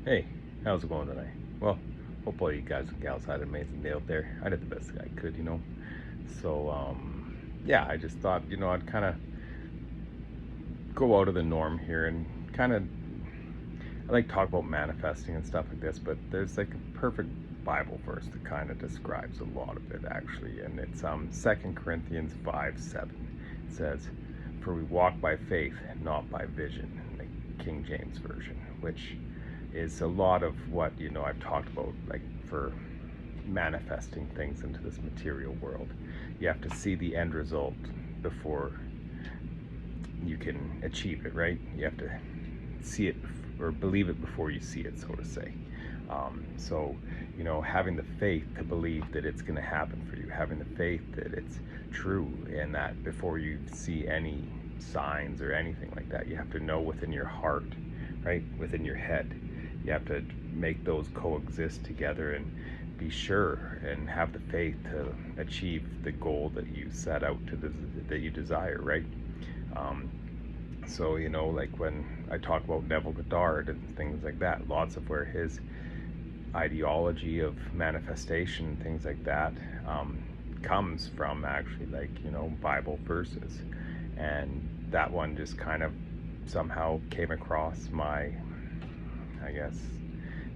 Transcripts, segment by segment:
Hey, how's it going tonight? Well, hope all you guys and gals had an amazing day out there. I did the best I could. Yeah, I just thought, I'd kind of go out of the norm here and kind of, I like talk about manifesting and stuff like this, but there's like a perfect Bible verse that kind of describes a lot of it actually, and it's 2 Corinthians 5:7. It says, "For we walk by faith, not by vision," in the King James version, which is a lot of what I've talked about, like for manifesting things into this material world. You have to see the end result before you can achieve it, right? You have to see it or believe it before you see it, so to say. Having the faith to believe that it's going to happen for you, having the faith that it's true, and that before you see any signs or anything like that, you have to know within your heart, right? Within your head. You have to make those coexist together and be sure and have the faith to achieve the goal that you set out that you desire, right? Um, like when I talk about Neville Goddard and things like that, lots of where his ideology of manifestation, things like that, comes from actually, like, Bible verses. And that one just kind of somehow came across my, I guess,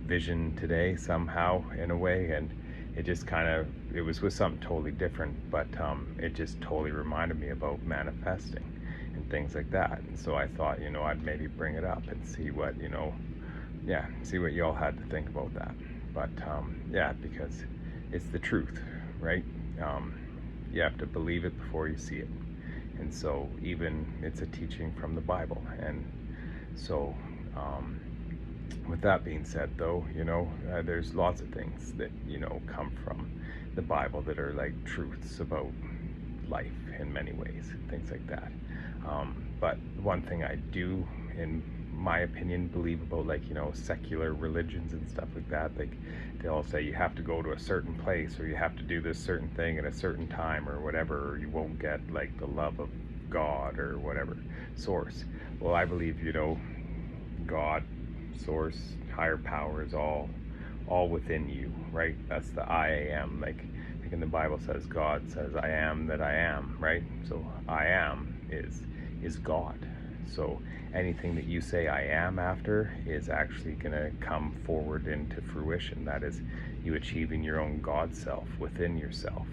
vision today somehow in a way, and it just kind of, it was with something totally different, but it just totally reminded me about manifesting and things like that. And so I thought, I'd maybe bring it up and see what, yeah, see what y'all had to think about that. But yeah, because it's the truth, right? um, you have to believe it before you see it. And so even it's a teaching from the Bible. And so with that being said, though, there's lots of things that come from the Bible that are like truths about life in many ways, things like that. But one thing I do, in my opinion, believe about, like, secular religions and stuff like that, like they'll say you have to go to a certain place or you have to do this certain thing at a certain time or whatever, or you won't get like the love of God or whatever source. Well, I believe, God, source, higher power is all within you, right? That's the I am. Like in the Bible says, God says, I am that I am, right? So I am is God. So anything that you say I am after is actually going to come forward into fruition. That is you achieving your own God self within yourself.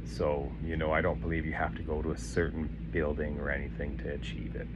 So, I don't believe you have to go to a certain building or anything to achieve it.